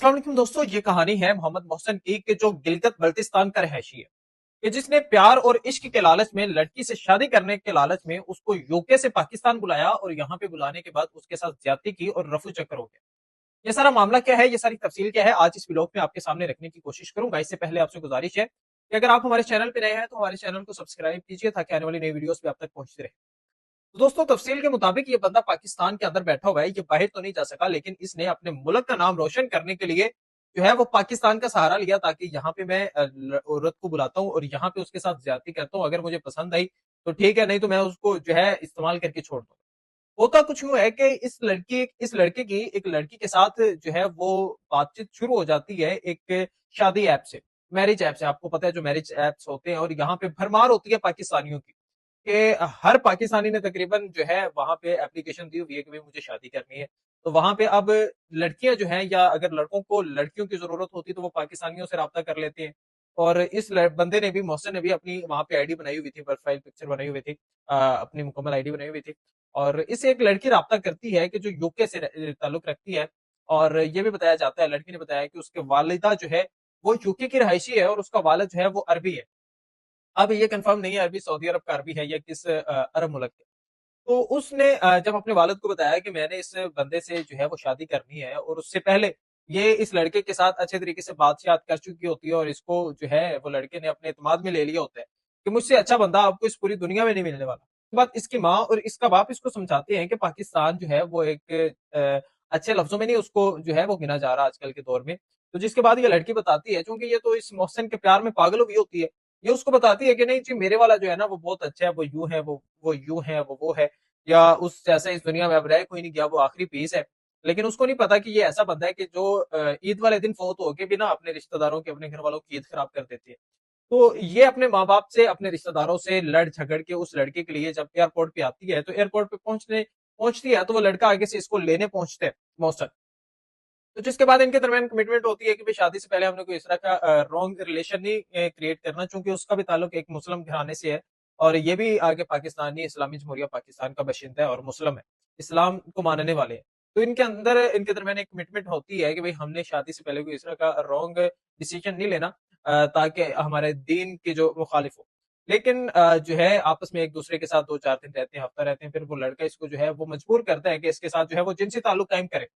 अस्सलाम वालेकुम दोस्तों, ये कहानी है मोहम्मद मोहसिन की कि जो गिलगित बल्तिस्तान का रहायशी है कि जिसने प्यार और इश्क के लालच में लड़की से शादी करने के लालच में उसको यूके से पाकिस्तान बुलाया और यहाँ पे बुलाने के बाद उसके साथ ज्यादती की और रफू चक्कर हो गया। ये सारा मामला क्या है, ये सारी तफसील क्या है, आज इस व्लॉग में आपके सामने रखने की कोशिश करूंगा। इससे पहले आपसे गुजारिश है कि अगर आप हमारे चैनल पे नए हैं तो हमारे चैनल को सब्सक्राइब कीजिए ताकि आने वाली नई वीडियोस भी आप तक पहुंचती रहे। तो दोस्तों, तफसील के मुताबिक ये बंदा पाकिस्तान के अंदर बैठा हुआ है, ये बाहर तो नहीं जा सका, लेकिन इसने अपने मुल्क का नाम रोशन करने के लिए जो है वो पाकिस्तान का सहारा लिया ताकि यहाँ पे मैं औरत को बुलाता हूँ और यहाँ पे उसके साथ ज्यादती करता हूँ। अगर मुझे पसंद आई तो ठीक है, नहीं तो मैं उसको जो है इस्तेमाल करके छोड़ दूँ। होता कुछ यूं है कि इस लड़के की एक लड़की के साथ जो है वो बातचीत शुरू हो जाती है एक शादी ऐप से, मैरिज ऐप से। आपको पता है जो मैरिज ऐप्स होते हैं, और यहाँ पे भरमार होती है पाकिस्तानियों की कि हर पाकिस्तानी ने तकरीबन जो है वहां पे एप्लीकेशन दी हुई है कि भाई मुझे शादी करनी है। तो वहां पे अब लड़कियां जो हैं, या अगर लड़कों को लड़कियों की जरूरत होती है तो वो पाकिस्तानियों से रब्ता कर लेते हैं। और इस बंदे ने भी, मोहसिन ने भी अपनी वहां पे आईडी बनाई हुई थी, प्रोफाइल पिक्चर बनाई हुई थी, अपनी मुकम्मल आईडी बनाई हुई थी। और इससे एक लड़की रब्ता करती है कि जो यूके से ताल्लुक रखती है। और ये भी बताया जाता है, लड़की ने बताया कि उसके वालिदा जो है वो यूके की रहायशी है और उसका वालिद जो है वो अरबी है। अब ये कंफर्म नहीं है अरबी सऊदी अरब का अरबी है या किस अरब मुल्क के। तो उसने जब अपने वालिद को बताया कि मैंने इस बंदे से जो है वो शादी करनी है, और उससे पहले ये इस लड़के के साथ अच्छे तरीके से बातचीत कर चुकी होती है और इसको जो है वो लड़के ने अपने एतमाद में ले लिया होता है कि मुझसे अच्छा बंदा आपको इस पूरी दुनिया में नहीं मिलने वाला। उसके बाद इसकी माँ और इसका बाप इसको समझाते हैं कि पाकिस्तान जो है वो एक अच्छे लफ्जों में नहीं उसको जो है वो गिना जा रहा आजकल के दौर में। तो जिसके बाद ये लड़की बताती है, क्योंकि ये तो इस मोहसिन के प्यार में पागल हुई होती है, ये उसको बताती है कि नहीं जी, मेरे वाला जो है ना वो बहुत अच्छा है, वो यूं है, वो यूं है, वो है, या उस जैसा इस दुनिया में अब रह कोई नहीं गया, वो आखिरी पीस है। लेकिन उसको नहीं पता कि ये ऐसा बंदा है कि जो ईद वाले दिन फोत होके भी ना अपने रिश्तेदारों की, अपने घर वालों की ईद खराब कर देती है। तो ये अपने माँ बाप से, अपने रिश्तेदारों से लड़ झगड़ के उस लड़के के लिए जब एयरपोर्ट पे आती है, तो एयरपोर्ट पे पहुंचती है तो वो लड़का आगे से इसको लेने पहुंचते हैं, मौसम। तो जिसके बाद इनके दरमियान कमिटमेंट होती है कि भाई शादी से पहले हमने कोई इस तरह का रॉन्ग रिलेशन नहीं क्रिएट करना, चूंकि उसका भी ताल्लुक एक मुस्लिम घराने से है और ये भी आगे पाकिस्तानी इस्लामी जमहूरिया पाकिस्तान का बाशिंदा है और मुस्लिम है, इस्लाम को मानने वाले हैं। तो इनके अंदर, इनके दरमियान एक कमिटमेंट होती है कि भाई हमने शादी से पहले कोई इस तरह का रॉन्ग डिसीजन नहीं लेना, ताकि हमारे दीन के जो मुखालिफ हो। लेकिन जो है आपस में एक दूसरे के साथ 2-4 दिन रहते हैं, हफ्ता रहते हैं, फिर वो लड़का इसको जो है वो मजबूर करता है कि इसके साथ जो है वो जिनसी ताल्लुक कायम करे।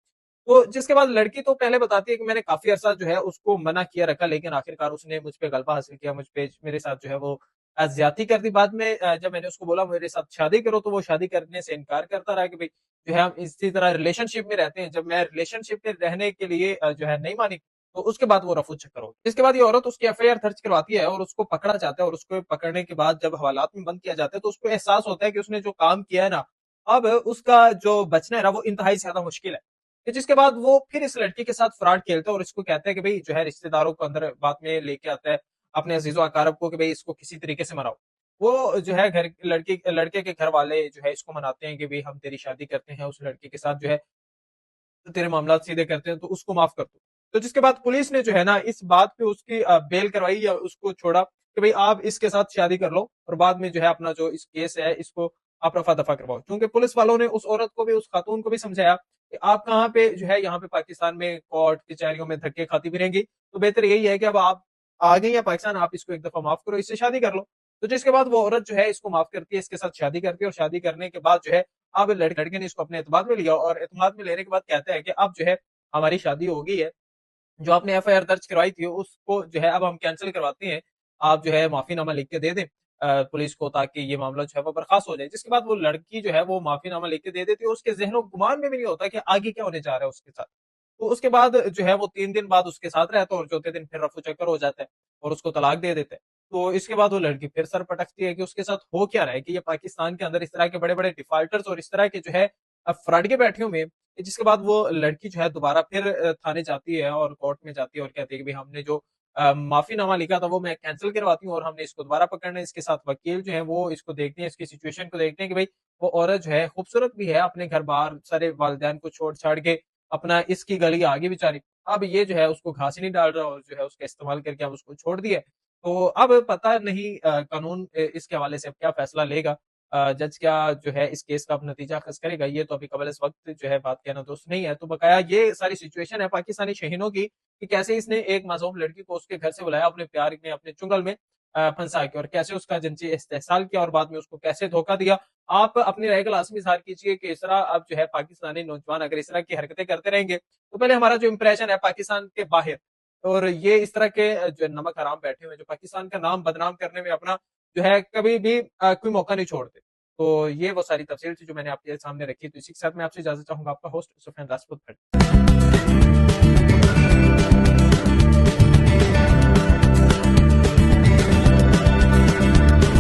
तो जिसके बाद लड़की तो पहले बताती है कि मैंने काफी अरसा जो है उसको मना किया रखा, लेकिन आखिरकार उसने मुझ पे गलबा हासिल किया, मुझ पे मेरे साथ जो है वो ज्यादती कर दी। बाद में जब मैंने उसको बोला मेरे साथ शादी करो, तो वो शादी करने से इनकार करता रहा कि भाई जो है हम इसी तरह रिलेशनशिप में रहते हैं। जब मैं रिलेशनशिप में रहने के लिए जो है नहीं मानी, तो उसके बाद वो रफू चक्कर हो। इसके बाद ये औरत उसकी एफआईआर दर्ज करवाती है और उसको पकड़ा जाता है, और उसको पकड़ने के बाद जब हवालात में बंद किया जाता है तो उसको एहसास होता है कि उसने जो काम किया है ना, अब उसका जो बचना है ना वो इंतहाई ज्यादा मुश्किल है। कि जिसके बाद वो फिर इस लड़की के साथ फ्रॉड खेलता है और इसको कहता है कि भाई जो है रिश्तेदारों को अंदर बात में लेके आता है, अपने अजीजो अकारब को, कि भाई इसको किसी तरीके से मनाओ। वो जो है घर लड़के के घर वाले जो है इसको मनाते हैं कि भाई हम तेरी शादी करते हैं उस लड़के के साथ, जो है तो तेरे मामला सीधे करते हैं, तो उसको माफ कर दो। तो जिसके बाद पुलिस ने जो है ना इस बात पे उसकी बेल करवाई या उसको छोड़ा कि भाई आप इसके साथ शादी कर लो और बाद में जो है अपना जो इस केस है इसको आप रफा दफा करवाओ। क्योंकि पुलिस वालों ने उस औरत को भी, उस खातून को भी समझाया कि आप कहाँ पे जो है यहाँ पे पाकिस्तान में कोर्ट कचहरियों में धक्के खाती फिरेंगी, तो बेहतर यही है कि अब आप आ गई हैं पाकिस्तान, आप इसको एक दफा माफ करो, इससे शादी कर लो। तो जिसके बाद वो औरत जो है इसको माफ करती है, इसके साथ शादी करती है, और शादी करने के बाद जो है अब लड़के ने इसको अपने एतमाद में लिया, और एतमाद में लेने के बाद कहता है कि अब जो है हमारी शादी हो गई है, जो आपने एफआईआर दर्ज करवाई थी उसको जो है अब हम कैंसिल करवाते हैं, आप जो है माफीनामा लिख के दे दें पुलिस को, ताकि ये मामला जो है वो बर्खास्त हो जाए। जिसके बाद वो लड़की जो है वो माफीनामा लिख के दे देती है, उसके जहनो गुमान में भी नहीं होता कि आगे क्या होने जा रहा है उसके साथ। तो उसके बाद जो है वो 3 दिन बाद उसके साथ रहता है और चौथे दिन फिर रफू चक्कर हो जाता है और उसको तलाक दे देते हैं। तो इसके बाद वो लड़की फिर सर पटकती है कि उसके साथ हो क्या रहा है, कि ये पाकिस्तान के अंदर इस तरह के बड़े बड़े डिफाल्टर्स और इस तरह के जो है फ्रॉड के बैठे हुए हैं। जिसके बाद वो लड़की जो है दोबारा फिर थाने जाती है और कोर्ट में जाती है और कहती है कि भाई हमने जो माफीनामा लिखा था वो मैं कैंसिल करवाती हूँ और हमने इसको दोबारा पकड़ना है। इसके साथ वकील जो है वो इसको देखते हैं, इसकी सिचुएशन को देखते हैं कि भाई वो औरत जो है खूबसूरत भी है, अपने घर बार सारे वालिदैन को छोड़ छाड़ के अपना इसकी गली आगे बेचारी, अब ये जो है उसको घास ही नहीं डाल रहा और जो है उसका इस्तेमाल करके अब उसको छोड़ दिया। तो अब पता नहीं कानून इसके हवाले से अब क्या फैसला लेगा। جج کیا جو ہے اس کیس کا اب نتیجہ اخذ کرے گا، یہ تو ابھی قبل اس وقت جو ہے بات کہنا درست نہیں ہے۔ تو بقایا یہ ساری سچویشن ہے پاکستانی شہینوں کی کہ کیسے اس نے ایک معصوم لڑکی کو اس کے گھر سے بلایا، اپنے پیار میں اپنے چنگل میں پھنسا کے، اور کیسے اس کا جنسی استحصال کیا اور بعد میں اس کو کیسے دھوکہ دیا۔ آپ اپنی رائے کا لازمی اظہار کیجیے کہ اس طرح اب جو ہے پاکستانی نوجوان اگر اس طرح کی حرکتیں کرتے رہیں گے تو پہلے ہمارا جو امپریشن ہے پاکستان کے باہر، اور یہ اس طرح کے جو نمک حرام بیٹھے ہوئے جو پاکستان کا نام بدنام کرنے میں اپنا جو ہے کبھی بھی کوئی موقع نہیں چھوڑتے۔ تو یہ وہ ساری تفصیل تھی جو میں نے آپ کے سامنے رکھی، تو اسی کے ساتھ میں آپ سے اجازت چاہوں گا، آپ کا ہوسٹ سفیان داس خود